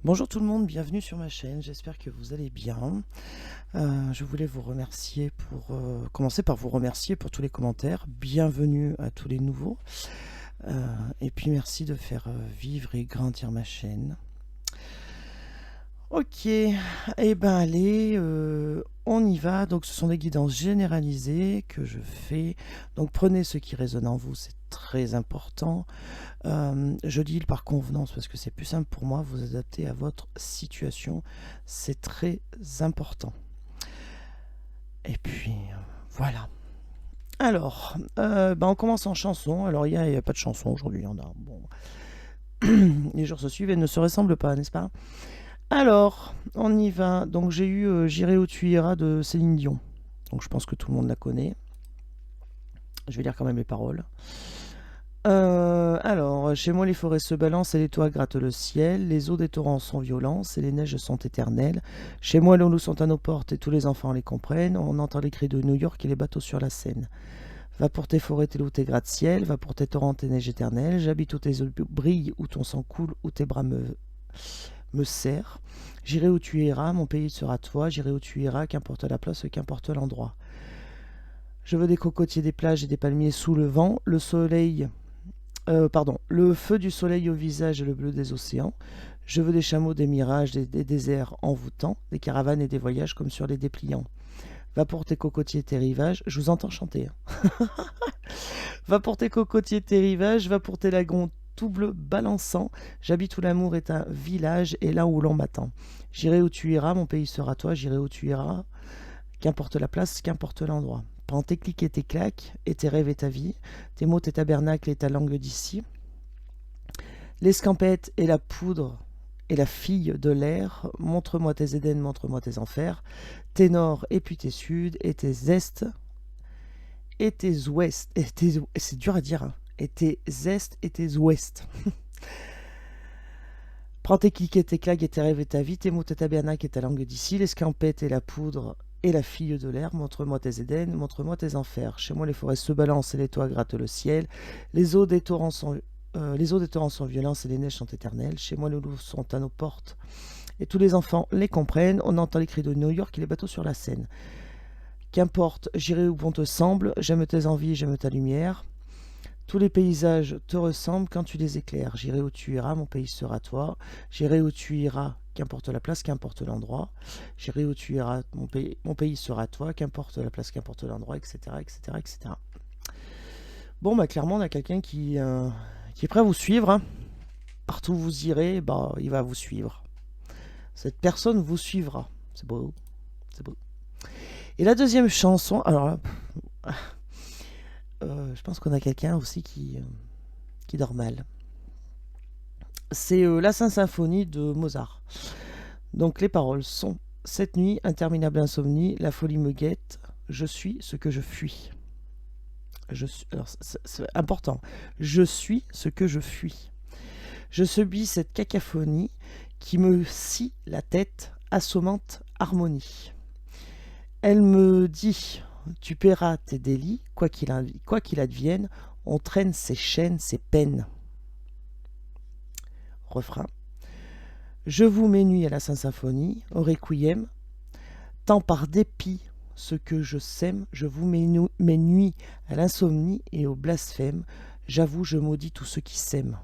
Bonjour tout le monde, bienvenue sur ma chaîne, j'espère que vous allez bien. Je voulais vous remercier commencer par vous remercier pour tous les commentaires. Bienvenue à tous les nouveaux. Et puis merci de faire vivre et grandir ma chaîne. Ok, et ben allez, on y va. Donc ce sont des guidances généralisées que je fais. Donc prenez ce qui résonne en vous, c'est très important. Je dis par convenance parce que c'est plus simple pour moi, vous adapter à votre situation, c'est très important. Et puis voilà. Alors, on commence en chanson. Alors il n'y a pas de chanson aujourd'hui, il y en a. Bon. Les jours se suivent et ne se ressemblent pas, n'est-ce pas? Alors, on y va. Donc j'ai eu J'irai où tu iras de Céline Dion. Donc je pense que tout le monde la connaît. Je vais lire quand même les paroles. Alors, chez moi les forêts se balancent et les toits grattent le ciel, les eaux des torrents sont violentes et les neiges sont éternelles. Chez moi les loups sont à nos portes et tous les enfants les comprennent, on entend les cris de New York et les bateaux sur la Seine. Va pour tes forêts, tes loups, tes gratte-ciel, va pour tes torrents, tes neiges éternelles, j'habite où tes eaux brillent, où ton sang coule, où tes bras me serrent. J'irai où tu iras, mon pays sera toi, j'irai où tu iras, qu'importe la place, qu'importe l'endroit. Je veux des cocotiers, des plages et des palmiers sous le vent, le soleil... le feu du soleil au visage et le bleu des océans. Je veux des chameaux, des mirages, des déserts envoûtants, des caravanes et des voyages comme sur les dépliants. Va pour tes cocotiers, tes rivages. Je vous entends chanter. Va pour tes cocotiers, tes rivages. Va pour tes lagons tout bleus balançants. J'habite où l'amour est un village et là où l'on m'attend. J'irai où tu iras, mon pays sera toi. J'irai où tu iras. Qu'importe la place, qu'importe l'endroit. Prends tes clics et tes claques, et tes rêves et ta vie, tes mots, tes tabernacles et ta langue d'ici. L'escampette et la poudre et la fille de l'air, montre-moi tes Éden, montre-moi tes enfers, tes nord et puis tes sud, et tes est et tes ouest, c'est dur à dire, hein, et tes est et tes ouest. Prends tes clics et tes claques et tes rêves et ta vie, tes mots, tes tabernacles et ta langue d'ici, l'escampette et la poudre et la fille de l'air, montre-moi tes Éden, montre-moi tes enfers. Chez moi les forêts se balancent et les toits grattent le ciel, les eaux des torrents sont violents et les neiges sont éternelles. Chez moi les loups sont à nos portes et tous les enfants les comprennent. On entend les cris de New York et les bateaux sur la Seine. Qu'importe, j'irai où bon te semble, j'aime tes envies, j'aime ta lumière. Tous les paysages te ressemblent quand tu les éclaires. J'irai où tu iras, mon pays sera toi. J'irai où tu iras, qu'importe la place, qu'importe l'endroit. J'irai où tu iras, mon pays sera toi, qu'importe la place, qu'importe l'endroit, etc., etc., etc. Bon, bah clairement, on a quelqu'un qui est prêt à vous suivre, hein. Partout où vous irez, bah, il va vous suivre. Cette personne vous suivra. C'est beau, c'est beau. Et la deuxième chanson, alors là, je pense qu'on a quelqu'un aussi qui dort mal. C'est la Sainte Symphonie de Mozart. Donc les paroles sont: cette nuit, interminable insomnie, la folie me guette, je suis ce que je fuis. Alors c'est important. Je suis ce que je fuis. Je subis cette cacophonie qui me scie la tête, assommante harmonie. Elle me dit: tu paieras tes délits, quoi qu'il advienne, on traîne ses chaînes, ses peines. Refrain. Je vous mets nuit à la Sainte Symphonie, au requiem, tant par dépit ce que je sème, je vous mets nuit à l'insomnie et au blasphème, j'avoue, je maudis tous ceux qui s'aiment.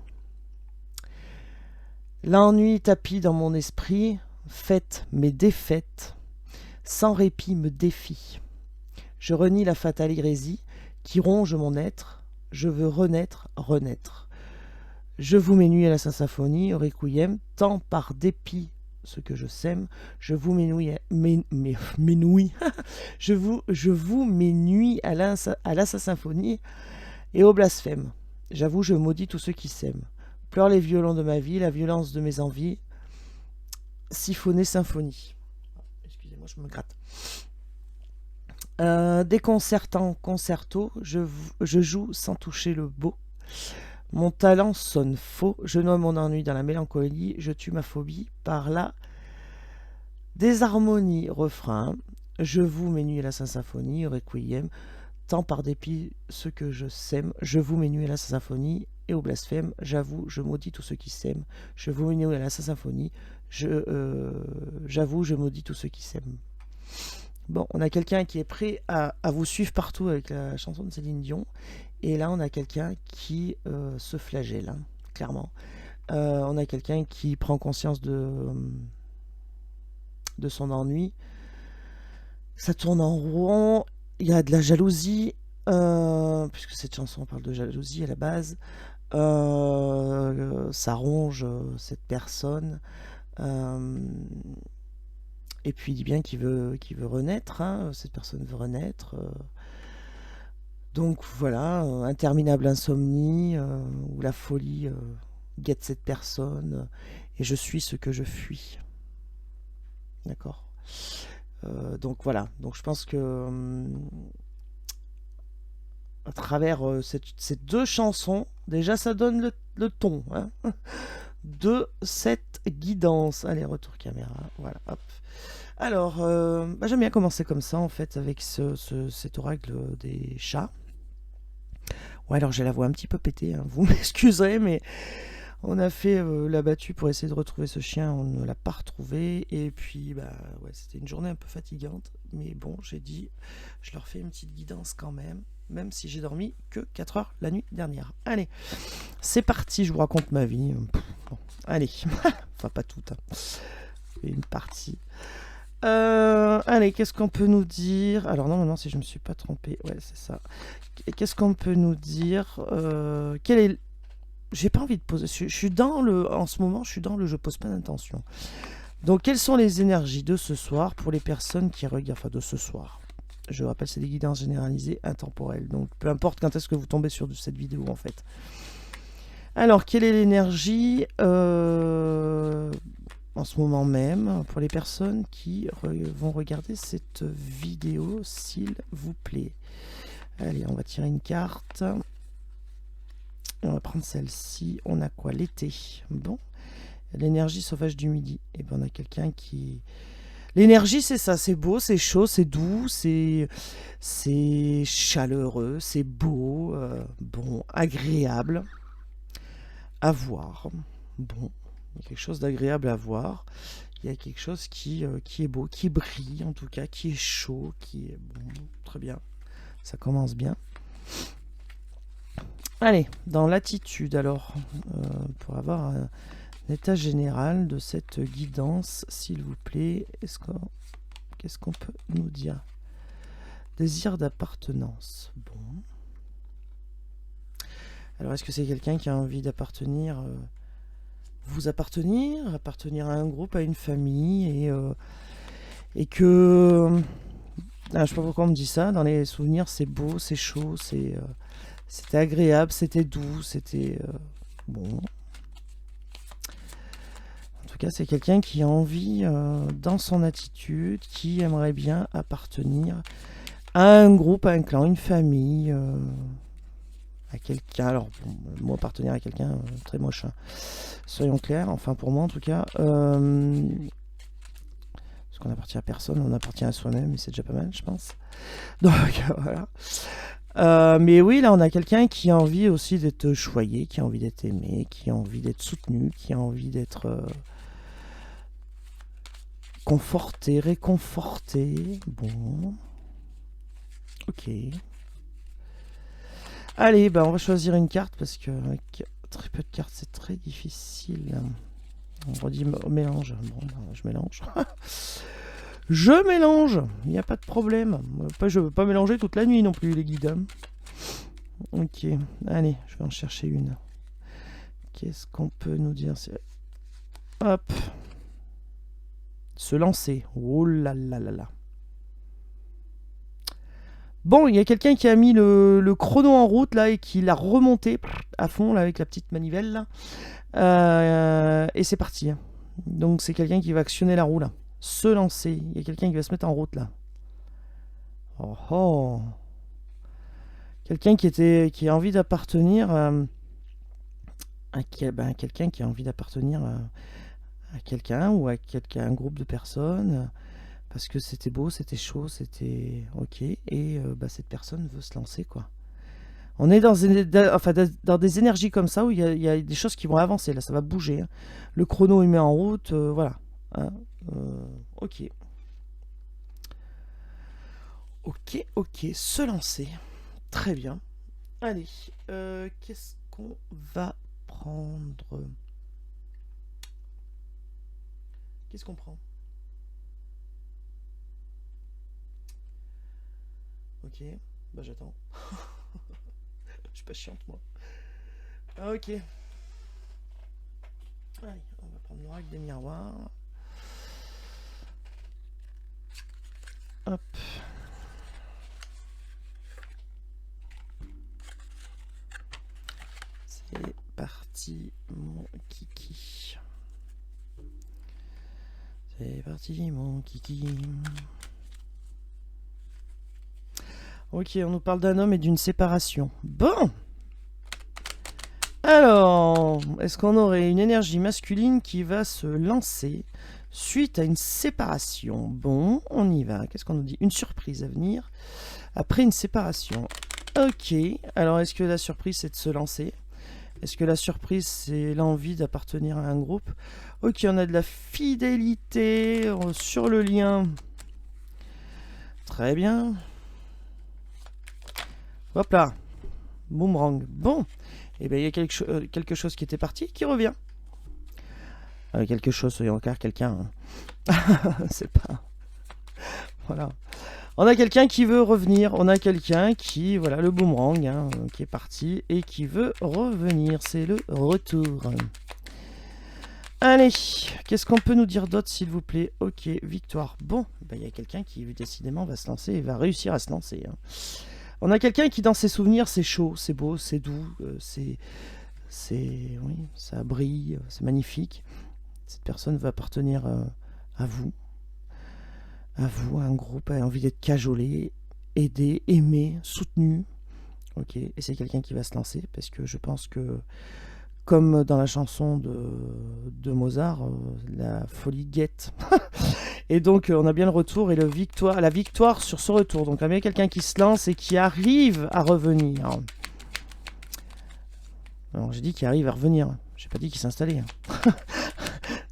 L'ennui tapis dans mon esprit, faites mes défaites, sans répit me défie. Je renie la fatale hérésie qui ronge mon être, je veux renaître, renaître. Je vous mets nuit à la Sainte Symphonie, au requiem, tant par dépit ce que je sème, je vous mets nuit je vous mets nuit à la Sainte Symphonie et au blasphème. J'avoue, je maudis tous ceux qui s'aiment. Pleure les violons de ma vie, la violence de mes envies, siphonner symphonie. Excusez-moi, je me gratte. Déconcertant concerto, je joue sans toucher le beau. Mon talent sonne faux, je noie mon ennui dans la mélancolie, je tue ma phobie par la désharmonie. Refrain. Je vous mets nuit à la Sainte Symphonie, au requiem, tant par dépit ce que je sème, je vous mets nuit à la Sainte Symphonie et au blasphème. J'avoue, je maudis tous ceux qui s'aiment. Je vous unis à la symphonie. J'avoue, je maudis tous ceux qui s'aiment. Bon, on a quelqu'un qui est prêt à vous suivre partout avec la chanson de Céline Dion. Et là, on a quelqu'un qui se flagelle, hein, clairement. On a quelqu'un qui prend conscience de son ennui. Ça tourne en rond. Il y a de la jalousie, puisque cette chanson parle de jalousie à la base. Ça ronge cette personne. Et puis il dit bien qu'il veut renaître. Hein. Cette personne veut renaître. Donc voilà, interminable insomnie, où la folie guette cette personne. Et je suis ce que je fuis. D'accord. Donc voilà. Donc je pense que à travers ces deux chansons, déjà ça donne le ton, hein, de cette guidance. Allez, retour caméra. Voilà, hop. Alors, j'aime bien commencer comme ça, en fait, avec cet oracle des chats. Ouais, alors j'ai la voix un petit peu pétée, hein, vous m'excuserez, mais on a fait la battue pour essayer de retrouver ce chien, on ne l'a pas retrouvé, et puis, ouais, c'était une journée un peu fatigante, mais bon, j'ai dit, je leur fais une petite guidance quand même si j'ai dormi que 4 heures la nuit dernière. Allez, c'est parti, je vous raconte ma vie. Bon, allez, enfin pas toute, hein. Une partie. Allez, qu'est-ce qu'on peut nous dire? Alors non, si je me suis pas trompé, ouais, c'est ça. Qu'est-ce qu'on peut nous dire? Quel est... J'ai pas envie de poser. Je suis dans le... En ce moment, je suis dans le... Je pose pas d'intention. Donc, quelles sont les énergies de ce soir pour les personnes qui regardent... Enfin, de ce soir. Je rappelle, c'est des guidances généralisées intemporelles. Donc, peu importe quand est-ce que vous tombez sur cette vidéo, en fait. Alors, quelle est l'énergie en ce moment même pour les personnes qui vont regarder cette vidéo, s'il vous plaît? Allez, on va tirer une carte. Et on va prendre celle-ci. On a quoi? L'été. Bon. L'énergie sauvage du midi. Et bien, on a quelqu'un qui... L'énergie, c'est ça. C'est beau, c'est chaud, c'est doux, c'est chaleureux, c'est beau, bon, agréable à voir. Bon, il y a quelque chose d'agréable à voir. Il y a quelque chose qui est beau, qui brille en tout cas, qui est chaud, qui est bon. Très bien. Ça commence bien. Allez, dans l'attitude alors, pour avoir un état général de cette guidance, s'il vous plaît, qu'est-ce qu'on peut nous dire? Désir d'appartenance. Bon. Alors, est-ce que c'est quelqu'un qui a envie d'appartenir, appartenir à un groupe, à une famille, et que... je sais pas pourquoi on me dit ça, dans les souvenirs, c'est beau, c'est chaud, c'était agréable, c'était doux, c'était bon. En tout cas, c'est quelqu'un qui a envie, dans son attitude, qui aimerait bien appartenir à un groupe, à un clan, une famille, à quelqu'un. Alors, bon, moi, appartenir à quelqu'un, très moche, hein. Soyons clairs, enfin pour moi en tout cas. Parce qu'on appartient à personne, on appartient à soi-même, et c'est déjà pas mal, je pense. Donc, voilà. Mais oui, là, on a quelqu'un qui a envie aussi d'être choyé, qui a envie d'être aimé, qui a envie d'être soutenu, qui a envie d'être conforté, réconforté. Bon. Ok. Allez, on va choisir une carte parce que avec très peu de cartes, c'est très difficile. On redit mélange. Bon, je mélange. Je mélange, il n'y a pas de problème. Je ne veux pas mélanger toute la nuit non plus, les guides. Ok, allez, je vais en chercher une. Qu'est-ce qu'on peut nous dire? Hop. Se lancer. Oh là là là là. Bon, il y a quelqu'un qui a mis le chrono en route là et qui l'a remonté à fond là, avec la petite manivelle là. Et c'est parti. Donc c'est quelqu'un qui va actionner la roue là. Se lancer. Il y a quelqu'un qui va se mettre en route là. Oh oh. Quelqu'un qui a envie d'appartenir à quelqu'un qui a envie d'appartenir à quelqu'un ou à un groupe de personnes parce que c'était beau, c'était chaud, c'était ok et cette personne veut se lancer quoi. On est enfin, dans des énergies comme ça où il y a des choses qui vont avancer. Là, ça va bouger, hein. Le chrono, il met en route. Voilà. Hein. Ok. Ok, ok. Se lancer. Très bien. Allez. Qu'est-ce qu'on va prendre? Qu'est-ce qu'on prend? Ok. Bah, j'attends. Je suis pas chiante, moi. Ah, ok. Allez, on va prendre l'oracle des miroirs. Hop. C'est parti, mon kiki. C'est parti, mon kiki. Ok, on nous parle d'un homme et d'une séparation. Bon. Alors, est-ce qu'on aurait une énergie masculine qui va se lancer suite à une séparation? Bon, on y va. Qu'est-ce qu'on nous dit? Une surprise à venir après une séparation. Ok, alors est-ce que la surprise c'est de se lancer? Est-ce que la surprise c'est l'envie d'appartenir à un groupe? Ok, on a de la fidélité sur le lien. Très bien. Hop là. Boomerang. Bon. Et bien il y a quelque chose qui était parti qui revient. Quelque chose, soyons clairs, quelqu'un. C'est pas. Voilà. On a quelqu'un qui veut revenir. On a quelqu'un qui, voilà, le boomerang, hein, qui est parti et qui veut revenir. C'est le retour. Allez, qu'est-ce qu'on peut nous dire d'autre, s'il vous plaît? Ok, victoire. Bon, il y a quelqu'un qui, décidément, va se lancer et va réussir à se lancer. Hein. On a quelqu'un qui, dans ses souvenirs, c'est chaud, c'est beau, c'est doux, oui, ça brille, c'est magnifique. Cette personne va appartenir à vous, à un groupe, a envie d'être cajolé, aidé, aimé, soutenu. Ok, et c'est quelqu'un qui va se lancer parce que je pense que, comme dans la chanson de Mozart, la folie guette. Et donc on a bien le retour et la victoire sur ce retour. Donc on a bien quelqu'un qui se lance et qui arrive à revenir. Alors j'ai dit qu'il arrive à revenir. J'ai pas dit qu'il s'installait.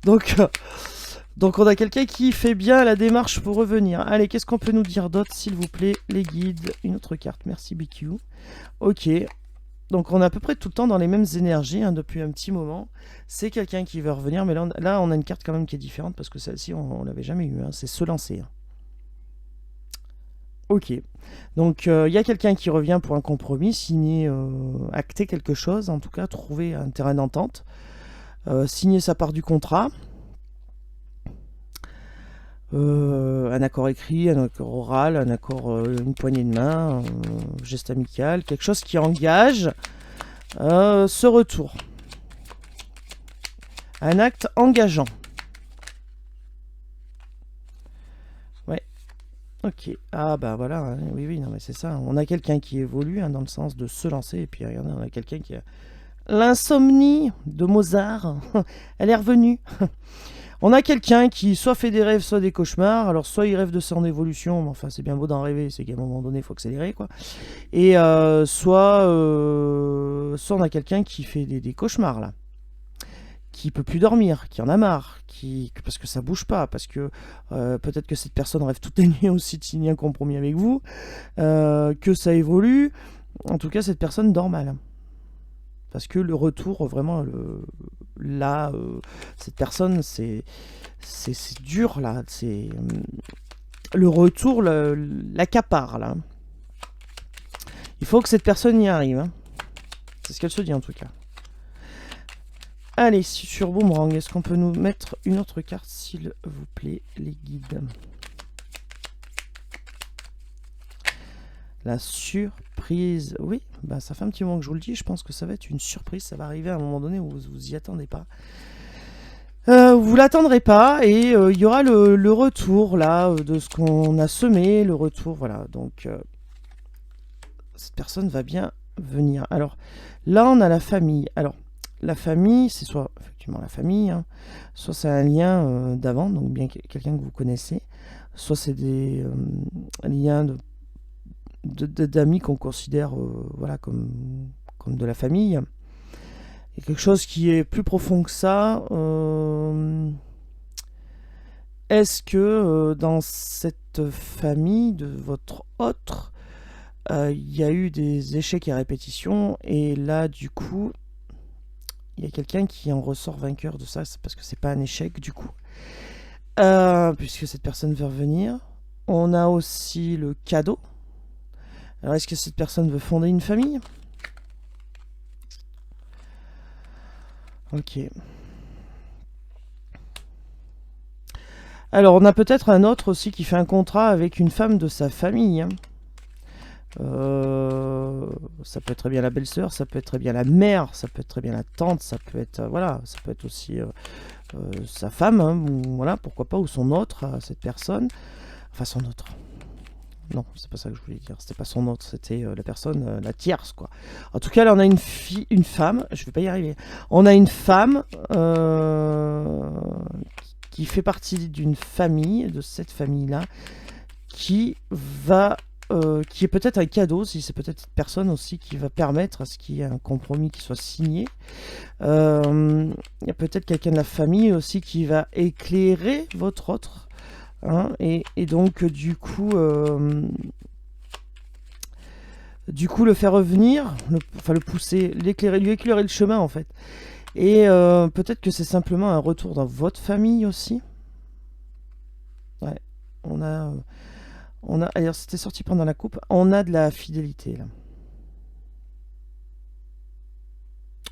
Donc on a quelqu'un qui fait bien la démarche pour revenir. Allez, qu'est-ce qu'on peut nous dire d'autre, s'il vous plaît? Les guides, une autre carte, merci BQ. Ok, donc on est à peu près tout le temps dans les mêmes énergies, hein, depuis un petit moment. C'est quelqu'un qui veut revenir, mais là on a une carte quand même qui est différente, parce que celle-ci on l'avait jamais eue, hein, c'est se lancer. Hein. Ok, donc il y a quelqu'un qui revient pour un compromis, signer, acter quelque chose, en tout cas trouver un terrain d'entente, signer sa part du contrat. Un accord écrit, un accord oral, un accord, une poignée de main, un geste amical, quelque chose qui engage ce retour. Un acte engageant. Ouais. Ok. Ah bah voilà, hein. Oui, oui, non mais c'est ça. On a quelqu'un qui évolue, hein, dans le sens de se lancer, et puis regardez, on a quelqu'un qui a l'insomnie de Mozart. Elle est revenue. On a quelqu'un qui soit fait des rêves, soit des cauchemars. Alors soit il rêve de son évolution, mais enfin c'est bien beau d'en rêver, c'est qu'à un moment donné il faut accélérer, quoi. Et soit on a quelqu'un qui fait des cauchemars là, qui peut plus dormir, qui en a marre, parce que ça bouge pas, parce que peut-être que cette personne rêve toutes les nuits aussi de signer un compromis avec vous, que ça évolue. En tout cas cette personne dort mal. Parce que le retour, vraiment, là, cette personne, c'est dur, là. C'est le retour l'accapare, là. Il faut que cette personne y arrive. Hein. C'est ce qu'elle se dit, en tout cas. Allez, sur Boomerang, est-ce qu'on peut nous mettre une autre carte, s'il vous plaît, les guides? La surprise, oui, bah ça fait un petit moment que je vous le dis, je pense que ça va être une surprise, ça va arriver à un moment donné où vous y attendez pas. Vous l'attendrez pas et il y aura le retour là de ce qu'on a semé, le retour, voilà. Donc cette personne va bien venir. Alors là, on a la famille. Alors la famille, c'est soit effectivement la famille, hein, soit c'est un lien d'avant, donc bien quelqu'un que vous connaissez, soit c'est des liens d'amis qu'on considère voilà, comme de la famille. Il y a quelque chose qui est plus profond que ça. Est-ce que dans cette famille de votre autre, il y a eu des échecs et répétitions, et là, du coup, il y a quelqu'un qui en ressort vainqueur de ça, c'est parce que c'est pas un échec, du coup. Puisque cette personne veut revenir. On a aussi le cadeau. Alors, est-ce que cette personne veut fonder une famille? Ok. Alors, on a peut-être un autre aussi qui fait un contrat avec une femme de sa famille, hein. Ça peut être très bien la belle-sœur, ça peut être très bien la mère, ça peut être très bien la tante, ça peut être voilà, ça peut être aussi sa femme, hein, ou voilà, pourquoi pas, ou son autre à cette personne, enfin son autre. Non, c'est pas ça que je voulais dire. C'était pas son autre, c'était la personne, la tierce, quoi. En tout cas, là, on a une femme. Je vais pas y arriver. On a une femme qui fait partie d'une famille, de cette famille-là, qui va, qui est peut-être un cadeau, si c'est peut-être cette personne aussi qui va permettre à ce qu'il y ait un compromis qui soit signé. Il y a peut-être quelqu'un de la famille aussi qui va éclairer votre autre. Hein, et donc du coup le faire revenir, enfin le pousser, l'éclairer, lui éclairer le chemin en fait. Et peut-être que c'est simplement un retour dans votre famille aussi. Ouais, on a, alors c'était sorti pendant la coupe. On a de la fidélité là.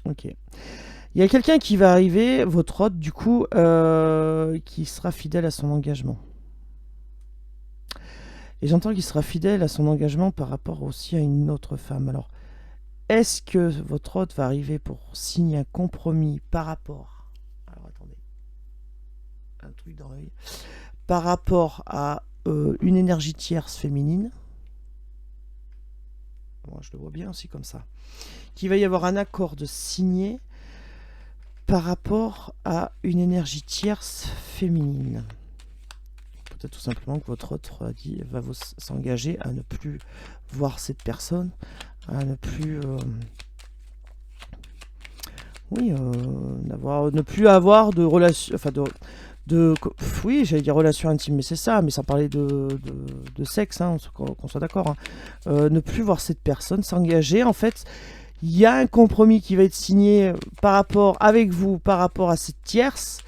Ok. Il y a quelqu'un qui va arriver, votre hôte du coup, qui sera fidèle à son engagement. Et j'entends qu'il sera fidèle à son engagement par rapport aussi à une autre femme. Alors, est-ce que votre hôte va arriver pour signer un compromis par rapport... Alors, attendez. Un truc dans l'œil. Par rapport à une énergie tierce féminine. Moi, je le vois bien aussi comme ça. Qu'il va y avoir un accord de signer par rapport à une énergie tierce féminine. Peut-être tout simplement que votre autre va s'engager à ne plus voir cette personne, à ne plus ne plus avoir de relation, enfin oui, j'allais dire relation intime, mais c'est ça, mais sans parler de sexe, hein, qu'on soit d'accord, hein. Ne plus voir cette personne s'engager, en fait, il y a un compromis qui va être signé par rapport avec vous, par rapport à cette tierce.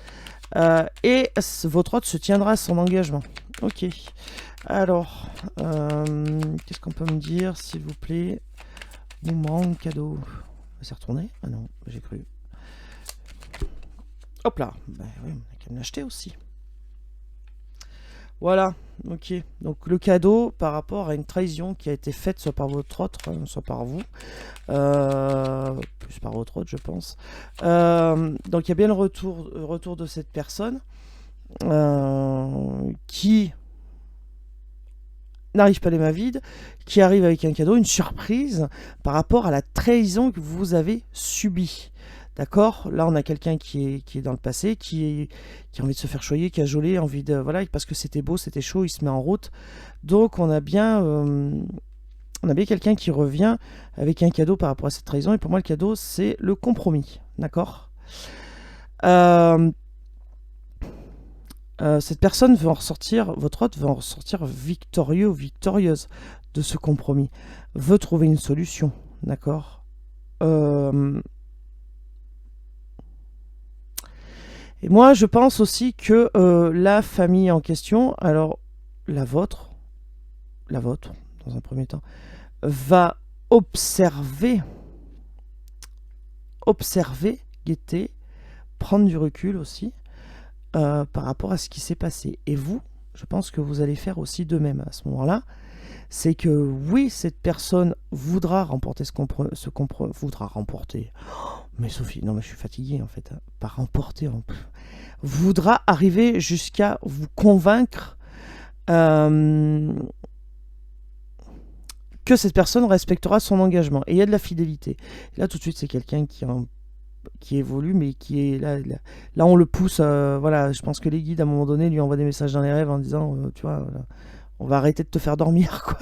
Et votre hôte se tiendra à son engagement. Ok. Alors, qu'est-ce qu'on peut me dire, s'il vous plaît? Moment, cadeau. C'est retourné? Ah non, j'ai cru. Hop là. Ben oui, on a qu'à me l'acheter aussi. Voilà. Ok. Donc le cadeau par rapport à une trahison qui a été faite soit par votre hôte, soit par vous. Plus par votre hôte, je pense. Donc il y a bien le retour de cette personne qui n'arrive pas les mains vides, qui arrive avec un cadeau, une surprise par rapport à la trahison que vous avez subie. D'accord? Là, on a quelqu'un qui est dans le passé, qui a envie de se faire choyer, qui a gelé, envie de... Voilà, parce que c'était beau, c'était chaud, il se met en route. Donc, on a bien quelqu'un qui revient avec un cadeau par rapport à cette trahison. Et pour moi, le cadeau, c'est le compromis. D'accord? Cette personne veut en ressortir, votre hôte veut en ressortir victorieux ou victorieuse de ce compromis. Veut trouver une solution. D'accord? Et moi, je pense aussi que la famille en question, alors la vôtre, dans un premier temps, va observer, guetter, prendre du recul aussi par rapport à ce qui s'est passé. Et vous, je pense que vous allez faire aussi de même à ce moment-là. C'est que oui, cette personne voudra remporter voudra remporter. Oh, mais Sophie, non mais je suis fatigué en fait. Hein. Pas remporter. Voudra arriver jusqu'à vous convaincre que cette personne respectera son engagement. Et il y a de la fidélité. Et là, tout de suite, c'est quelqu'un qui évolue, mais qui est là on le pousse. Voilà, je pense que les guides, à un moment donné, lui envoient des messages dans les rêves en disant, tu vois, voilà, on va arrêter de te faire dormir, quoi.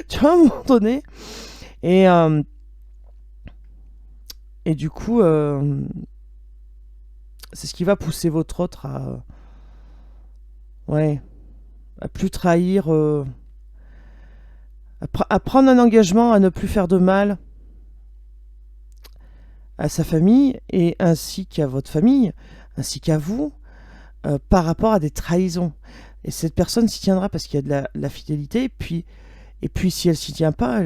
Tu vois, à un moment donné. Et, et du coup, c'est ce qui va pousser votre autre ouais, à plus trahir, à prendre un engagement à ne plus faire de mal à sa famille et ainsi qu'à votre famille, ainsi qu'à vous, par rapport à des trahisons. Et cette personne s'y tiendra parce qu'il y a de la fidélité. Et puis si elle s'y tient pas,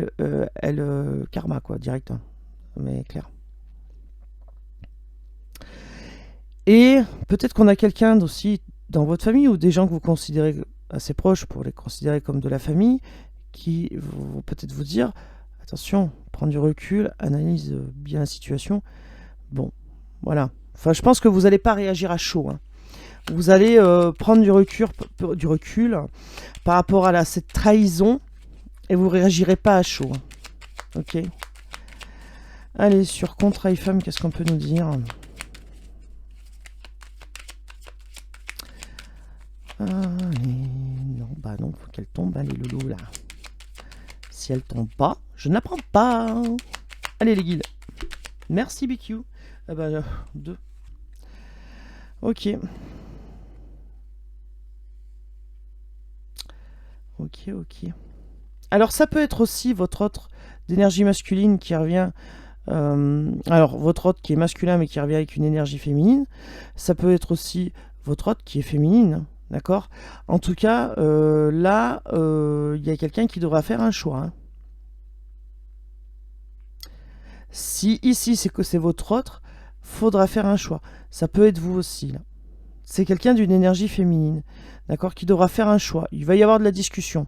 karma quoi, direct. Hein. Mais clair. Et peut-être qu'on a quelqu'un aussi dans votre famille ou des gens que vous considérez assez proches pour les considérer comme de la famille qui vont peut-être vous dire attention, prends du recul, analyse bien la situation. Bon, voilà. Enfin, je pense que vous n'allez pas réagir à chaud. Hein. Vous allez prendre du recul par rapport à cette trahison et vous réagirez pas à chaud. Hein. Ok. Allez, sur contrat et femme, qu'est-ce qu'on peut nous dire? Allez, non, bah non, faut qu'elle tombe, hein, les loulous, là. Si elle tombe pas, je n'apprends pas. Allez, les guides. Merci, BQ. Ah bah, 2. Ok. Ok, ok. Alors, ça peut être aussi votre autre d'énergie masculine qui revient... alors, votre autre qui est masculin mais qui revient avec une énergie féminine. Ça peut être aussi votre autre qui est féminine. D'accord. En tout cas, là, il y a quelqu'un qui devra faire un choix. Hein. Si ici, c'est que c'est votre autre, faudra faire un choix. Ça peut être vous aussi. Là. C'est quelqu'un d'une énergie féminine. D'accord. Qui devra faire un choix. Il va y avoir de la discussion.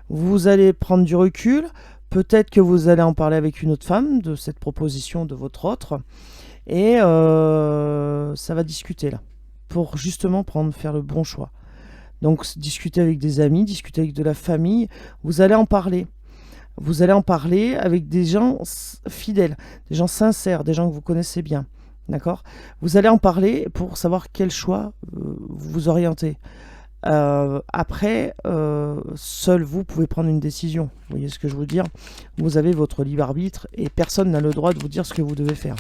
Vous allez prendre du recul. Peut-être que vous allez en parler avec une autre femme de cette proposition de votre autre. Et ça va discuter là. Pour justement faire le bon choix. Donc discuter avec des amis, discuter avec de la famille, vous allez en parler. Vous allez en parler avec des gens fidèles, des gens sincères, des gens que vous connaissez bien. D'accord. Vous allez en parler pour savoir quel choix vous orientez. Après, seul vous pouvez prendre une décision. Vous voyez ce que je veux dire? Vous avez votre libre arbitre et personne n'a le droit de vous dire ce que vous devez faire.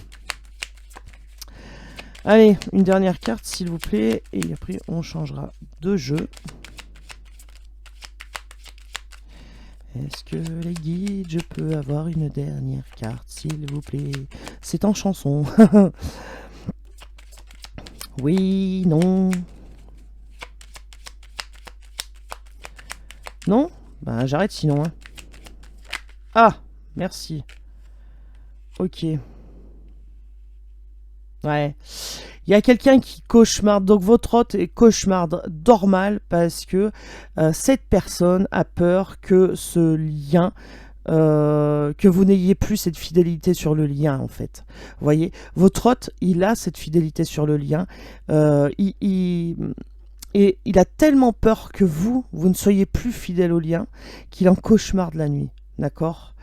Allez, une dernière carte s'il vous plaît, et après on changera de jeu. Est-ce que les guides, je peux avoir une dernière carte s'il vous plaît? C'est en chanson. Oui, non. Non? Ben j'arrête sinon. Hein. Ah, merci. Ok. Ouais. Il y a quelqu'un qui cauchemarde, donc votre hôte est cauchemarde normal parce que cette personne a peur que ce lien, que vous n'ayez plus cette fidélité sur le lien en fait. Vous voyez, votre hôte, il a cette fidélité sur le lien. Et il a tellement peur que vous ne soyez plus fidèle au lien qu'il en cauchemarde la nuit. D'accord.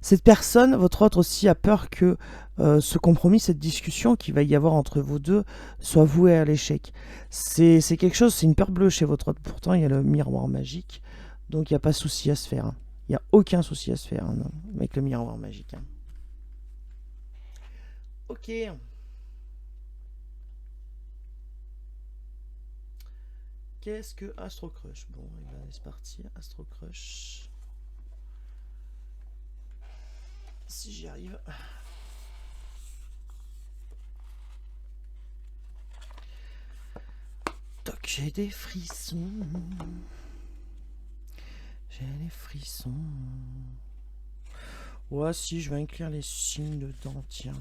Cette personne, votre autre aussi, a peur que ce compromis, cette discussion qu'il va y avoir entre vous deux, soit vouée à l'échec. C'est quelque chose, c'est une peur bleue chez votre autre. Pourtant, il y a le miroir magique, donc il n'y a pas de souci à se faire. Hein. Il n'y a aucun souci à se faire hein, avec le miroir magique. Hein. Ok. Qu'est-ce que Astro Crush? Bon, et ben, c'est parti, Astro Crush. Si j'y arrive. Toc, j'ai des frissons. J'ai des frissons. Ouais, si, je vais inclure les signes dedans, tiens.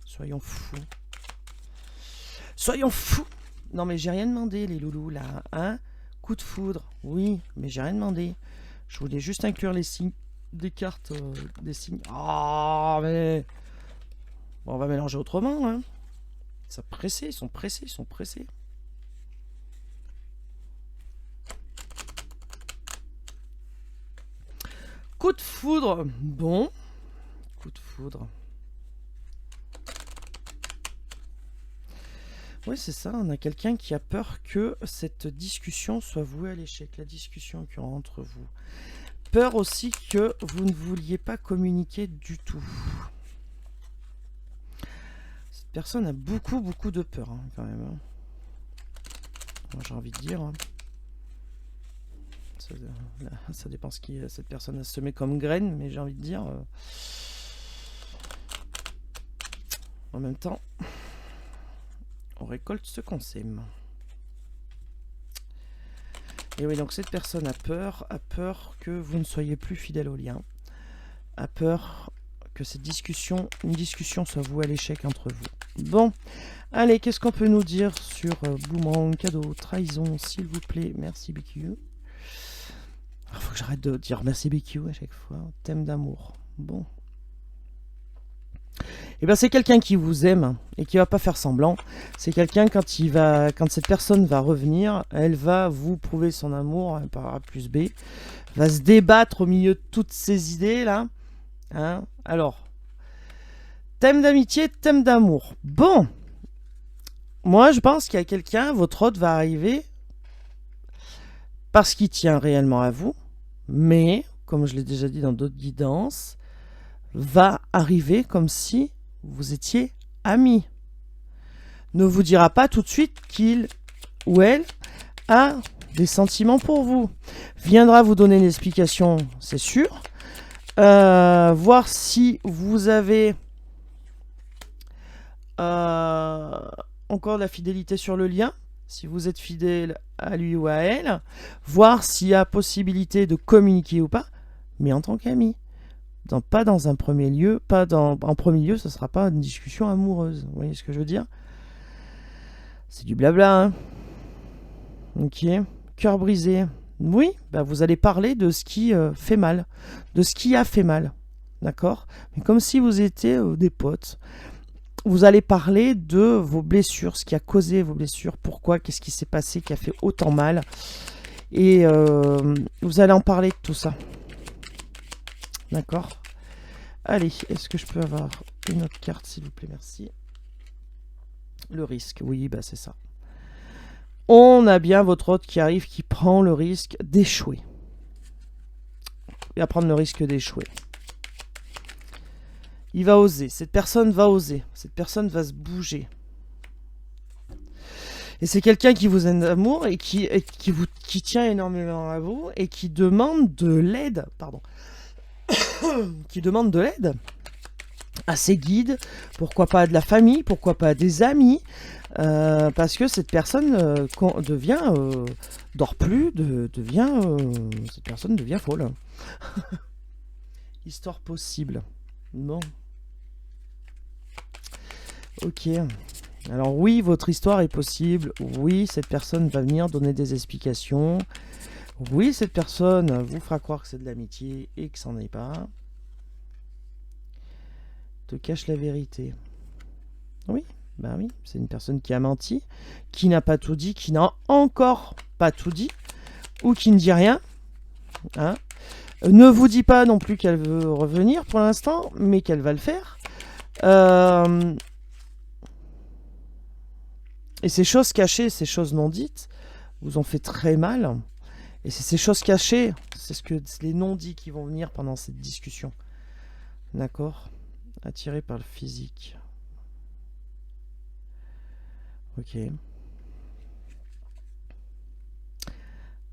Soyons fous. Soyons fous. Non, mais j'ai rien demandé, les loulous, là. Hein? Coup de foudre. Oui, mais j'ai rien demandé. Je voulais juste inclure les signes des cartes, des signes. Ah, mais... Bon, on va mélanger autrement, hein. Ils sont pressés, ils sont pressés, ils sont pressés. Coup de foudre. Bon. Coup de foudre. Oui, c'est ça, on a quelqu'un qui a peur que cette discussion soit vouée à l'échec, la discussion qu'il y aura entre vous. Peur aussi que vous ne vouliez pas communiquer du tout. Cette personne a beaucoup de peur, hein, quand même. Hein. Moi, j'ai envie de dire... Hein. Ça dépend ce qui cette personne a semé comme graine, mais j'ai envie de dire... en même temps, on récolte ce qu'on sème. Et oui, donc cette personne a peur que vous ne soyez plus fidèle au lien, a peur que cette discussion, une discussion soit vouée à l'échec entre vous. Bon, allez, qu'est-ce qu'on peut nous dire sur boomerang, cadeau, trahison, s'il vous plaît, merci BQ. Il faut que j'arrête de dire merci BQ à chaque fois, thème d'amour. Bon. Et bien c'est quelqu'un qui vous aime et qui va pas faire semblant. C'est quelqu'un quand cette personne va revenir, elle va vous prouver son amour par A plus B, va se débattre au milieu de toutes ces idées là. Hein. Alors, thème d'amitié, thème d'amour. Bon, moi je pense qu'il y a quelqu'un, votre hôte va arriver parce qu'il tient réellement à vous, mais comme je l'ai déjà dit dans d'autres guidances, va arriver comme si vous étiez amis. Ne vous dira pas tout de suite qu'il ou elle a des sentiments pour vous. Viendra vous donner une explication, c'est sûr. Voir si vous avez encore de la fidélité sur le lien, si vous êtes fidèle à lui ou à elle. Voir s'il y a possibilité de communiquer ou pas, mais en tant qu'ami. Pas dans un premier lieu, en premier lieu, ce ne sera pas une discussion amoureuse. Vous voyez ce que je veux dire? C'est du blabla, hein. Ok. Cœur brisé. Oui, bah vous allez parler de ce qui fait mal, de ce qui a fait mal. D'accord? Mais comme si vous étiez des potes. Vous allez parler de vos blessures, ce qui a causé vos blessures, pourquoi, qu'est-ce qui s'est passé, qui a fait autant mal. Et vous allez en parler de tout ça. D'accord? Allez, est-ce que je peux avoir une autre carte, s'il vous plaît? Merci. Le risque, oui, bah c'est ça. On a bien votre hôte qui arrive, qui prend le risque d'échouer. Il va prendre le risque d'échouer. Il va oser. Cette personne va oser. Cette personne va se bouger. Et c'est quelqu'un qui vous aime d'amour et qui tient énormément à vous et qui demande de l'aide. Pardon. Qui demande de l'aide à ses guides, pourquoi pas à de la famille, pourquoi pas à des amis, parce que cette personne dort plus, cette personne devient folle. Histoire possible. Bon. Ok. Alors oui, votre histoire est possible. Oui, cette personne va venir donner des explications. Oui, cette personne vous fera croire que c'est de l'amitié et que ça n'en est pas. Te cache la vérité. Oui, bah oui, c'est une personne qui a menti, qui n'a pas tout dit, qui n'a encore pas tout dit, ou qui ne dit rien. Hein. Ne vous dit pas non plus qu'elle veut revenir pour l'instant, mais qu'elle va le faire. Et ces choses cachées, ces choses non dites, vous ont fait très mal. Et c'est ces choses cachées, c'est les non-dits qui vont venir pendant cette discussion. D'accord? Attiré par le physique. Ok.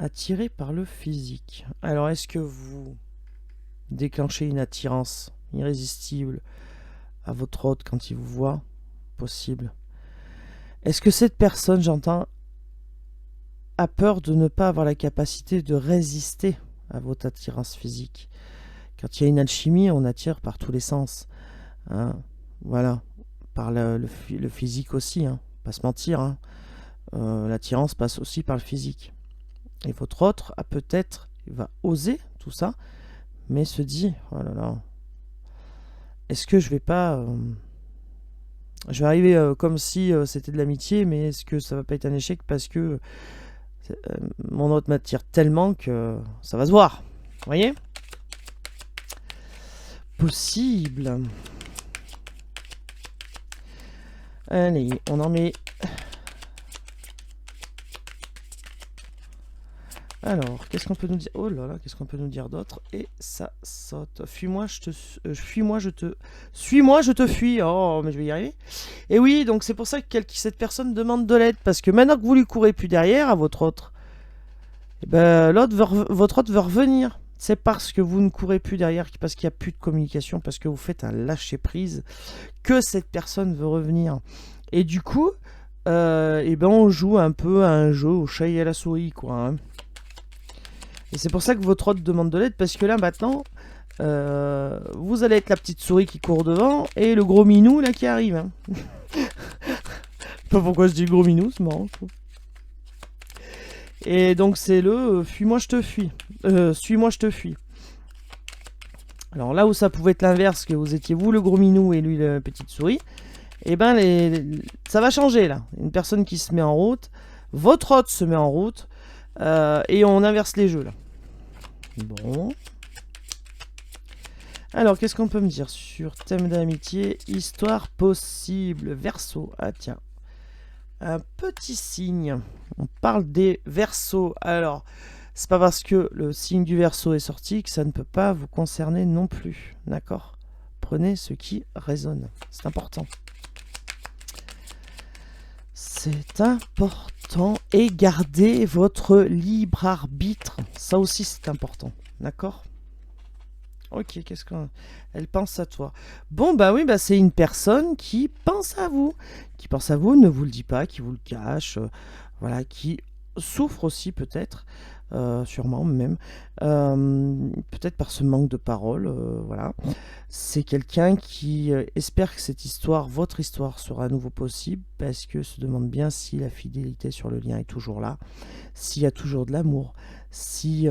Attiré par le physique. Alors, est-ce que vous déclenchez une attirance irrésistible à votre hôte quand il vous voit? Possible. Est-ce que cette personne, j'entends, a peur de ne pas avoir la capacité de résister à votre attirance physique? Quand il y a une alchimie, on attire par tous les sens. Hein, voilà. Par le physique aussi. Hein, pas se mentir. Hein. L'attirance passe aussi par le physique. Et votre autre a peut-être, il va oser tout ça, mais se dit, oh là là, est-ce que je vais pas... je vais arriver comme si c'était de l'amitié, mais est-ce que ça va pas être un échec parce que mon autre m'attire tellement que ça va se voir. Vous voyez? Possible. Allez, on en met Alors, qu'est-ce qu'on peut nous dire? Oh là là, qu'est-ce qu'on peut nous dire d'autre? Et ça saute. Fuis-moi, fuis-moi, je te... Suis-moi, je te fuis. Oh, mais je vais y arriver. Et oui, donc c'est pour ça que cette personne demande de l'aide. Parce que maintenant que vous lui courez plus derrière à votre autre, eh ben, votre autre veut revenir. C'est parce que vous ne courez plus derrière, parce qu'il n'y a plus de communication, parce que vous faites un lâcher-prise, que cette personne veut revenir. Et du coup, eh ben, on joue un peu à un jeu au chat et à la souris, quoi. Hein. Et c'est pour ça que votre hôte demande de l'aide, parce que là, maintenant, vous allez être la petite souris qui court devant, et le gros minou, là, qui arrive. Hein. Pas pourquoi je dis gros minou, c'est marrant, je trouve. Et donc, c'est le fuis-moi, je te fuis. Suis-moi, je te fuis. Alors là où ça pouvait être l'inverse, que vous étiez vous le gros minou et lui la petite souris, et ben ça va changer là. Une personne qui se met en route, votre hôte se met en route, et on inverse les jeux là. Bon. Alors, qu'est-ce qu'on peut me dire sur thème d'amitié, histoire possible, Verseau. Ah tiens, un petit signe. On parle des Verseaux. Alors, c'est pas parce que le signe du Verseau est sorti que ça ne peut pas vous concerner non plus. D'accord? Prenez ce qui résonne. C'est important. C'est important. Et gardez votre libre arbitre. Ça aussi, c'est important. D'accord? Ok, qu'est-ce qu'on... Elle pense à toi. Bon, bah oui, bah c'est une personne qui pense à vous. Qui pense à vous, ne vous le dit pas, qui vous le cache. Voilà, qui souffre aussi peut-être. Sûrement même. Peut-être par ce manque de parole. Voilà. C'est quelqu'un qui espère que cette histoire, votre histoire, sera à nouveau possible. Parce que se demande bien si la fidélité sur le lien est toujours là. S'il y a toujours de l'amour. Si...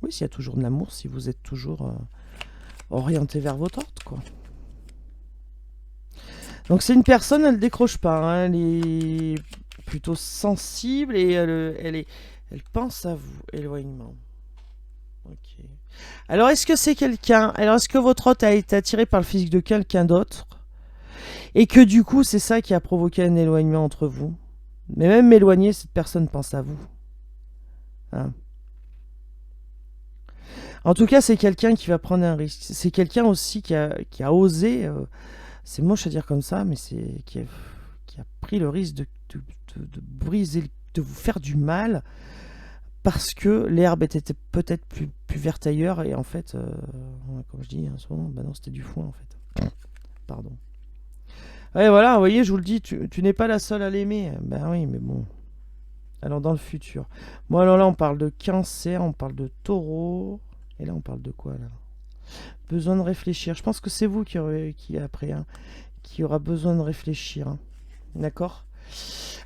Oui, s'il y a toujours de l'amour, si vous êtes toujours orienté vers votre ordre, quoi. Donc c'est une personne, elle décroche pas, hein, elle est plutôt sensible et elle pense à vous, éloignement. Ok. Alors est-ce que c'est quelqu'un, alors est-ce que votre hôte a été attiré par le physique de quelqu'un d'autre et que du coup c'est ça qui a provoqué un éloignement entre vous? Mais même éloigné, cette personne pense à vous. Hein. En tout cas, c'est quelqu'un qui va prendre un risque. C'est quelqu'un aussi qui a osé, c'est moche à dire comme ça, mais c'est qui a pris le risque de briser, de vous faire du mal, parce que l'herbe était peut-être plus verte ailleurs, et en fait, comme je dis, en ce moment, bah non, c'était du foin, en fait. Pardon. Ouais, voilà, vous voyez, je vous le dis, tu n'es pas la seule à l'aimer. Ben oui, mais bon. Alors, dans le futur. Bon, alors là, on parle de cancer, on parle de taureau. Et là, on parle de quoi, là? Besoin de réfléchir. Je pense que c'est vous après, hein, qui aura besoin de réfléchir. Hein. D'accord?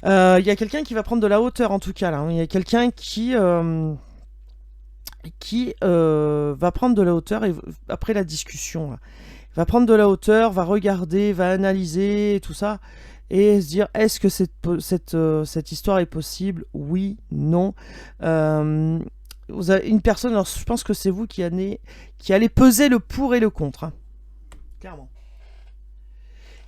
Il y a quelqu'un qui va prendre de la hauteur, en tout cas, là. Il y a quelqu'un qui va prendre de la hauteur et, après la discussion, là, va prendre de la hauteur, va regarder, va analyser, tout ça, et se dire, est-ce que cette histoire est possible? Oui, non. Vous avez une personne, alors je pense que c'est vous qui allez peser le pour et le contre. Hein. Clairement.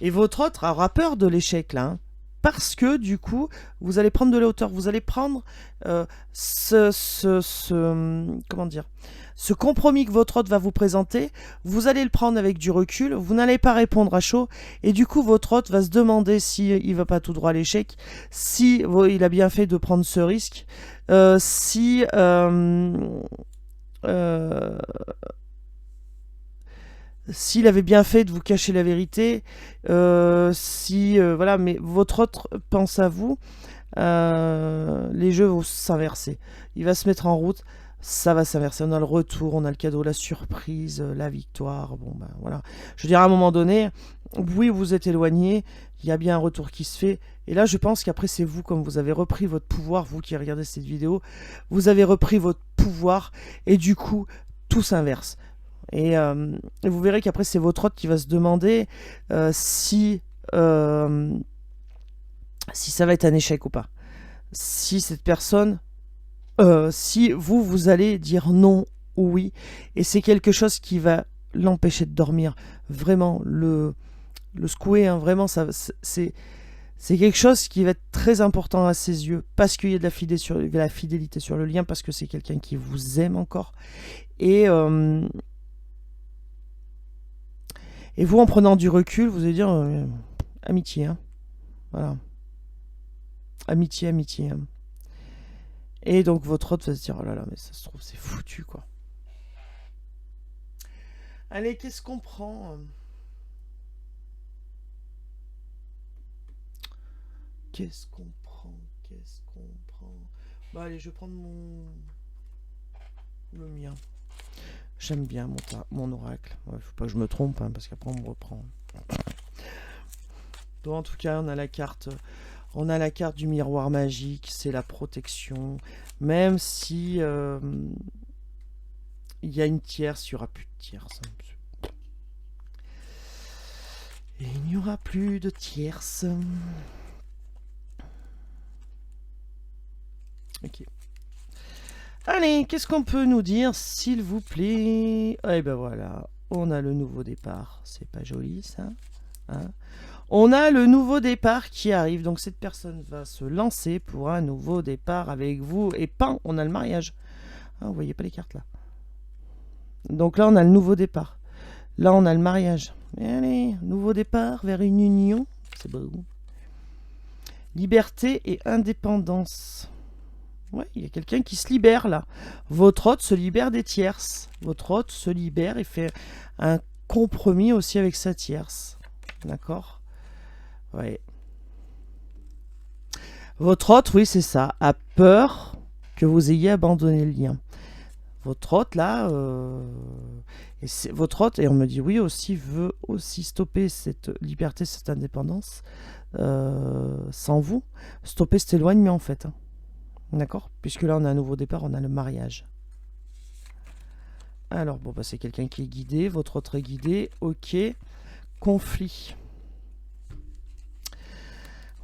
Et votre autre aura peur de l'échec, là. Hein, parce que, du coup, vous allez prendre de la hauteur. Vous allez prendre comment dire, ce compromis que votre hôte va vous présenter. Vous allez le prendre avec du recul. Vous n'allez pas répondre à chaud. Et du coup, votre hôte va se demander s'il ne va pas tout droit à l'échec. Si il a bien fait de prendre ce risque. S'il avait bien fait de vous cacher la vérité, voilà, mais votre autre pense à vous, les jeux vont s'inverser. Il va se mettre en route, ça va s'inverser. On a le retour, on a le cadeau, la surprise, la victoire. Bon, ben voilà. Je veux dire, à un moment donné, oui, vous êtes éloigné, il y a bien un retour qui se fait. Et là, je pense qu'après, c'est vous, comme vous avez repris votre pouvoir, vous qui regardez cette vidéo, vous avez repris votre pouvoir, et du coup, tout s'inverse. Et vous verrez qu'après, c'est votre hôte qui va se demander si ça va être un échec ou pas. Si cette personne, si vous allez dire non ou oui, et c'est quelque chose qui va l'empêcher de dormir, vraiment le secouer, hein, vraiment, C'est quelque chose qui va être très important à ses yeux, parce qu'il y a de la fidélité sur le lien, parce que c'est quelqu'un qui vous aime encore. Et, euh, et vous, en prenant du recul, vous allez dire amitié, hein. Voilà. Amitié, amitié, hein. Et donc votre autre va se dire, oh là là, mais ça se trouve, c'est foutu, quoi. Allez, qu'est-ce qu'on prend? Qu'est-ce qu'on prend? Qu'est-ce qu'on prend? Bah allez, je vais prendre le mien. J'aime bien mon oracle. Ouais, faut pas que je me trompe, hein, parce qu'après on me reprend. Donc en tout cas, on a la carte du miroir magique, c'est la protection. Même si il y a une tierce, il n'y aura plus de tierce. Et il n'y aura plus de tierce. Ok. Allez, qu'est-ce qu'on peut nous dire, s'il vous plaît? Eh ben voilà, on a le nouveau départ. C'est pas joli, ça, hein? On a le nouveau départ qui arrive. Donc cette personne va se lancer pour un nouveau départ avec vous. Et pan, on a le mariage. Ah, vous voyez pas les cartes là. Donc là, on a le nouveau départ. Là, on a le mariage. Et allez, nouveau départ vers une union. C'est beau. Liberté et indépendance. Ouais, il y a quelqu'un qui se libère là. Votre hôte se libère des tierces. Votre hôte se libère et fait un compromis aussi avec sa tierce. D'accord? Ouais. Votre hôte, oui, c'est ça, a peur que vous ayez abandonné le lien. Votre hôte, là, votre hôte, et on me dit oui aussi, veut aussi stopper cette liberté, cette indépendance sans vous. Stopper cet éloignement, en fait, hein. D'accord? Puisque là, on a un nouveau départ, on a le mariage. Alors, bon, bah, c'est quelqu'un qui est guidé, votre autre est guidé, ok. Conflit.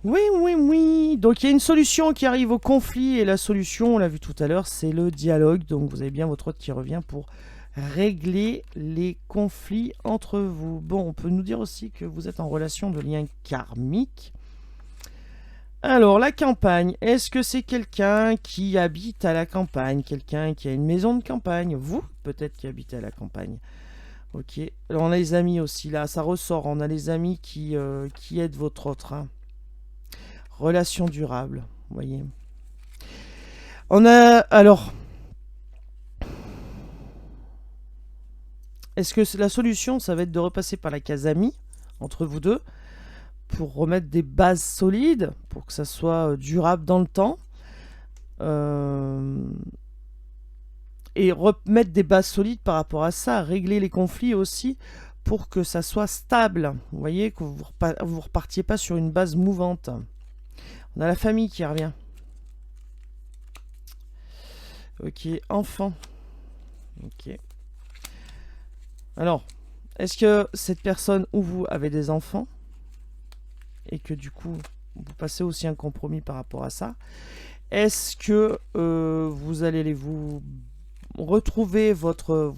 Oui, oui, oui. Donc il y a une solution qui arrive au conflit et la solution, on l'a vu tout à l'heure, c'est le dialogue. Donc vous avez bien votre hôte qui revient pour régler les conflits entre vous. Bon, on peut nous dire aussi que vous êtes en relation de lien karmique. Alors la campagne, est-ce que c'est quelqu'un qui habite à la campagne, quelqu'un qui a une maison de campagne? Vous, peut-être qui habitez à la campagne. Ok. Alors on a les amis aussi là, ça ressort. On a les amis qui aident votre autre, hein. Relation durable, vous voyez. On a alors. Est-ce que la solution, ça va être de repasser par la case amis entre vous deux pour remettre des bases solides, pour que ça soit durable dans le temps, et remettre des bases solides par rapport à ça, régler les conflits aussi pour que ça soit stable. Vous voyez, que vous repartiez pas sur une base mouvante. On a la famille qui revient. Ok, enfant. Ok. Alors, est-ce que cette personne ou vous avez des enfants et que du coup, vous passez aussi un compromis par rapport à ça? Est-ce que vous allez vous retrouver votre...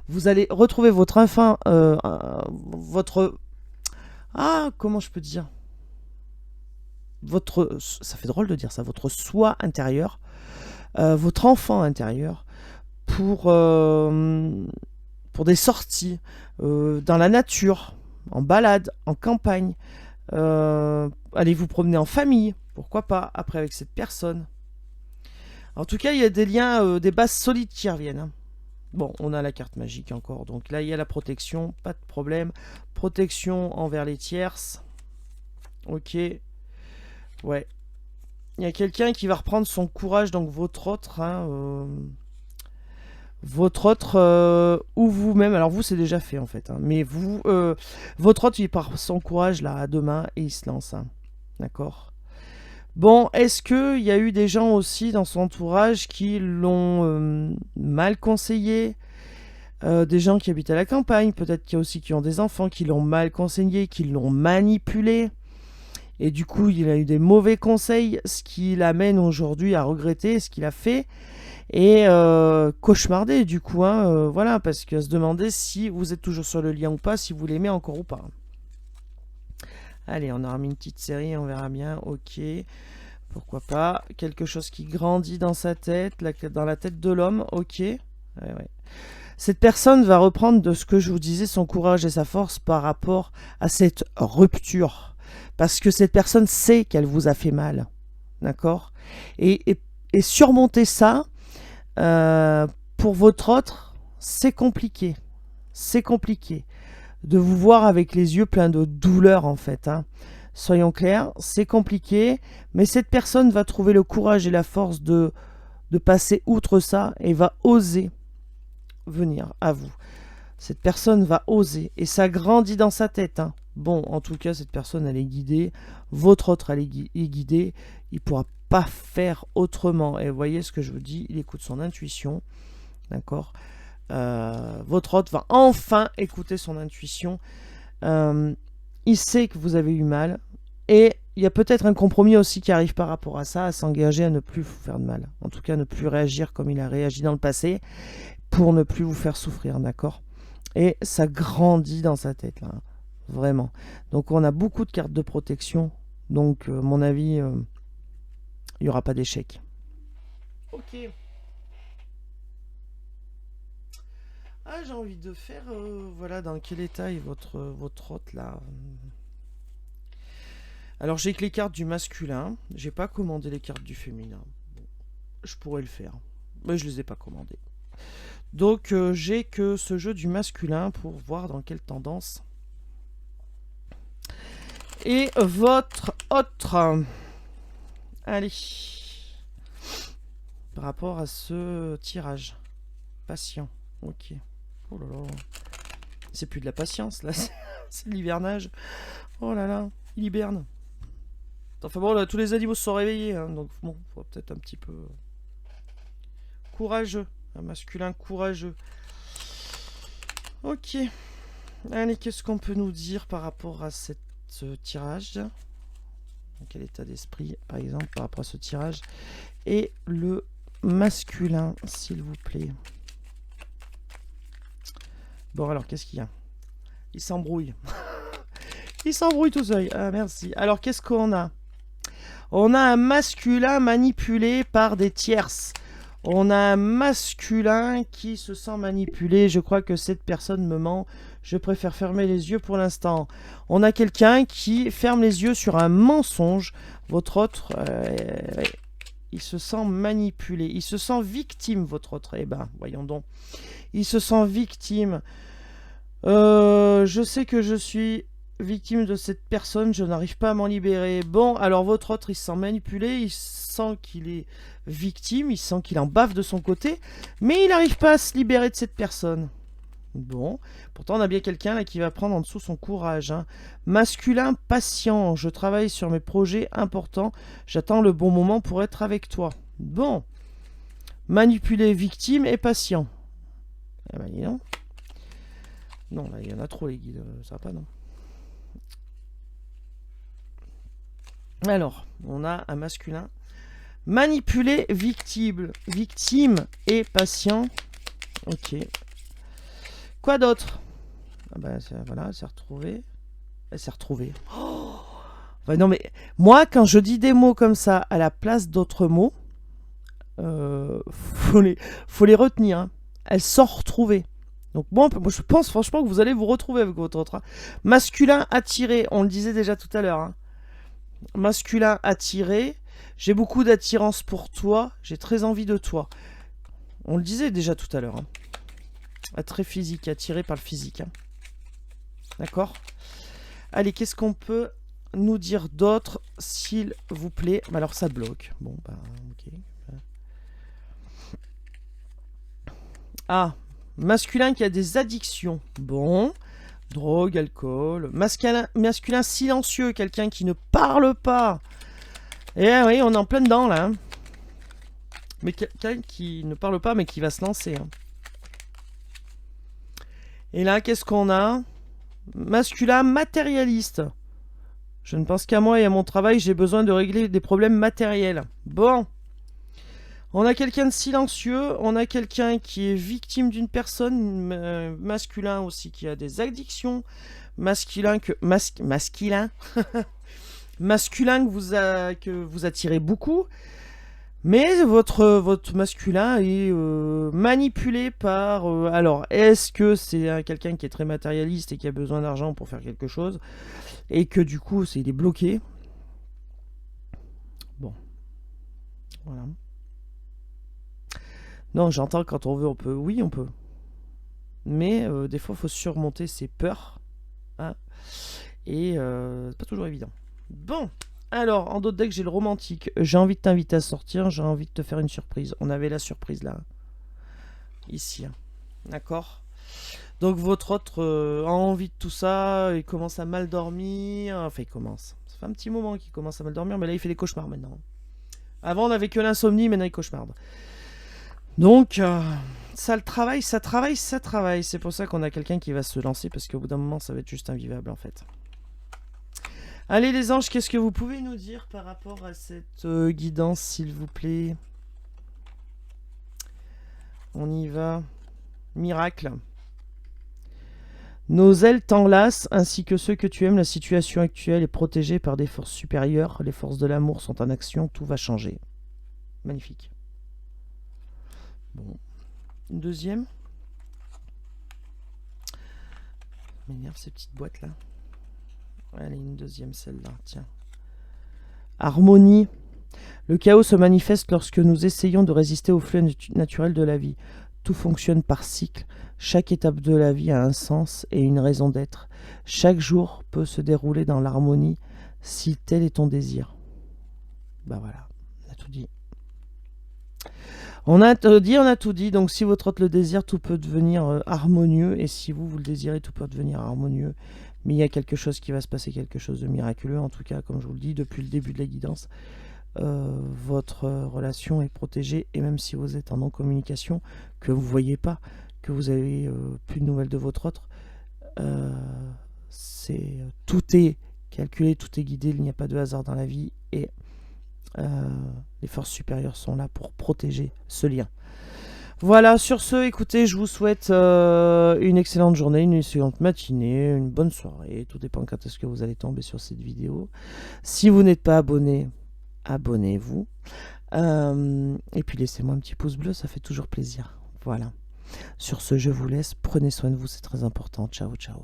Vous allez retrouver votre enfant... votre... Ah, comment je peux dire? Ça fait drôle de dire ça, votre soi intérieur, votre enfant intérieur, pour des sorties dans la nature, en balade, en campagne, allez vous promener en famille, pourquoi pas, après avec cette personne. En tout cas, il y a des liens, des bases solides qui reviennent, hein. Bon, on a la carte magique encore, donc là il y a la protection, pas de problème. Protection envers les tierces. Ok. Ouais. Il y a quelqu'un qui va reprendre son courage, donc votre autre, hein, votre autre ou vous-même. Alors vous, c'est déjà fait en fait, hein, mais vous, votre autre, il part son courage là à deux mains et il se lance, hein. D'accord. Bon, est-ce qu'il y a eu des gens aussi dans son entourage qui l'ont mal conseillé? Des gens qui habitent à la campagne, peut-être qu'il y a aussi qui ont des enfants qui l'ont mal conseillé, qui l'ont manipulé. Et du coup, il a eu des mauvais conseils, ce qui l'amène aujourd'hui à regretter ce qu'il a fait et cauchemarder du coup, hein, voilà, parce qu'à se demander si vous êtes toujours sur le lien ou pas, si vous l'aimez encore ou pas. Allez, on aura mis une petite série, on verra bien. Ok, pourquoi pas. Quelque chose qui grandit dans sa tête, dans la tête de l'homme. Ok. Ouais, ouais. Cette personne va reprendre de ce que je vous disais, son courage et sa force par rapport à cette rupture. Parce que cette personne sait qu'elle vous a fait mal. D'accord, et surmonter ça, pour votre autre, c'est compliqué. C'est compliqué. De vous voir avec les yeux pleins de douleur, en fait. Hein. Soyons clairs, c'est compliqué. Mais cette personne va trouver le courage et la force de passer outre ça et va oser venir à vous. Cette personne va oser. Et ça grandit dans sa tête. Hein. Bon, en tout cas, cette personne, elle est guidée. Votre autre, elle est guidée. Il ne pourra pas faire autrement. Et vous voyez ce que je vous dis, il écoute son intuition. D'accord, votre autre va enfin écouter son intuition. Il sait que vous avez eu mal. Et il y a peut-être un compromis aussi qui arrive par rapport à ça, à s'engager à ne plus vous faire de mal. En tout cas, ne plus réagir comme il a réagi dans le passé, pour ne plus vous faire souffrir, d'accord? Et ça grandit dans sa tête, là. Vraiment. Donc on a beaucoup de cartes de protection. Donc, à mon avis, il n'y aura pas d'échec. Ok. Ah, j'ai envie de faire, voilà, dans quel état est votre hôte, là. Alors, j'ai que les cartes du masculin. J'ai pas commandé les cartes du féminin. Bon, je pourrais le faire. Mais je les ai pas commandées. Donc, j'ai que ce jeu du masculin pour voir dans quelle tendance. Et votre autre. Allez. Par rapport à ce tirage. Patient. Ok. Oh là là. C'est plus de la patience, là. C'est de l'hivernage. Oh là là. Il hiberne. Enfin bon, là, tous les animaux se sont réveillés. Hein, donc bon, faut peut-être un petit peu... courageux. Un masculin courageux. Ok. Allez, qu'est-ce qu'on peut nous dire par rapport à ce tirage? Dans quel état d'esprit, par exemple, par rapport à ce tirage? Et le masculin, s'il vous plaît. Bon, alors, qu'est-ce qu'il y a? Il s'embrouille. Il s'embrouille tout seul. Ah, merci. Alors, qu'est-ce qu'on a? On a un masculin manipulé par des tierces. On a un masculin qui se sent manipulé. Je crois que cette personne me ment. Je préfère fermer les yeux pour l'instant. On a quelqu'un qui ferme les yeux sur un mensonge. Votre autre, il se sent manipulé. Il se sent victime, votre autre. Eh ben, voyons donc. Il se sent victime. Je sais que je suis victime de cette personne. Je n'arrive pas à m'en libérer. Bon, alors votre autre, il se sent manipulé. Il sent qu'il est victime. Il sent qu'il en baffe de son côté. Mais il n'arrive pas à se libérer de cette personne. Bon, pourtant on a bien quelqu'un là qui va prendre en dessous son courage. Hein. Masculin patient, je travaille sur mes projets importants, j'attends le bon moment pour être avec toi. Bon, manipulé, victime et patient. Eh ben dis donc. Non, là il y en a trop les guides, ça va pas non. Alors, on a un masculin manipulé, victime et patient. Ok. Quoi d'autre? Ah ben, voilà, elle s'est retrouvée. Elle s'est retrouvée. Oh ben non, mais moi, quand je dis des mots comme ça à la place d'autres mots, faut les retenir. Hein. Elle s'est retrouvée. Donc, moi, je pense franchement que vous allez vous retrouver avec votre autre. Hein. Masculin attiré, on le disait déjà tout à l'heure. Hein. Masculin attiré, j'ai beaucoup d'attirance pour toi, j'ai très envie de toi. On le disait déjà tout à l'heure. Hein. Très physique, attiré par le physique. Hein. D'accord? Allez, qu'est-ce qu'on peut nous dire d'autre, s'il vous plaît? Alors, ça bloque. Bon, bah, ok. Ah, masculin qui a des addictions. Bon, drogue, alcool. Masculin silencieux, quelqu'un qui ne parle pas. Eh oui, on est en plein dedans, là. Hein. Mais quelqu'un qui ne parle pas, mais qui va se lancer. Hein. Et là, qu'est-ce qu'on a? Masculin matérialiste. Je ne pense qu'à moi et à mon travail, j'ai besoin de régler des problèmes matériels. Bon. On a quelqu'un de silencieux, on a quelqu'un qui est victime d'une personne, masculin aussi, qui a des addictions, masculin, masculin que vous attirez beaucoup, mais votre masculin est manipulé par... alors, est-ce que c'est quelqu'un qui est très matérialiste et qui a besoin d'argent pour faire quelque chose, et que du coup, il est bloqué? Bon, voilà. Non, j'entends quand on veut, on peut. Oui, on peut. Mais des fois, il faut surmonter ses peurs, hein, et c'est pas toujours évident. Bon, alors, en d'autres decks, j'ai le romantique. J'ai envie de t'inviter à sortir, j'ai envie de te faire une surprise. On avait la surprise là, ici. Hein. D'accord. Donc, votre autre a envie de tout ça, il commence à mal dormir. Enfin, il commence. Ça fait un petit moment qu'il commence à mal dormir, mais là, il fait des cauchemars maintenant. Avant, on avait que l'insomnie, maintenant, il cauchemarde. Donc, ça le travaille, ça travaille, ça travaille. C'est pour ça qu'on a quelqu'un qui va se lancer, parce qu'au bout d'un moment, ça va être juste invivable, en fait. Allez, les anges, qu'est-ce que vous pouvez nous dire par rapport à cette guidance, s'il vous plaît? On y va. Miracle. Nos ailes t'enlacent, ainsi que ceux que tu aimes. La situation actuelle est protégée par des forces supérieures. Les forces de l'amour sont en action. Tout va changer. Magnifique. Bon. Une deuxième. M'énerve ces petites boîtes là. Allez, une deuxième, celle-là. Tiens. Harmonie. Le chaos se manifeste lorsque nous essayons de résister au flux naturel de la vie. Tout fonctionne par cycle. Chaque étape de la vie a un sens et une raison d'être. Chaque jour peut se dérouler dans l'harmonie si tel est ton désir. Bah voilà, on a tout dit. On a tout dit, on a tout dit. Donc si votre autre le désire, tout peut devenir harmonieux. Et si vous le désirez, tout peut devenir harmonieux. Mais il y a quelque chose qui va se passer, quelque chose de miraculeux. En tout cas, comme je vous le dis, depuis le début de la guidance, votre relation est protégée. Et même si vous êtes en non-communication, que vous ne voyez pas, que vous avez plus de nouvelles de votre autre, tout est calculé, tout est guidé. Il n'y a pas de hasard dans la vie. Et les forces supérieures sont là pour protéger ce lien. Voilà, sur ce, écoutez, je vous souhaite une excellente journée, une excellente matinée, une bonne soirée. Tout dépend quand est-ce que vous allez tomber sur cette vidéo. Si vous n'êtes pas abonné, abonnez-vous. Et puis laissez-moi un petit pouce bleu, ça fait toujours plaisir. Voilà. Sur ce, je vous laisse. Prenez soin de vous, c'est très important. Ciao, ciao.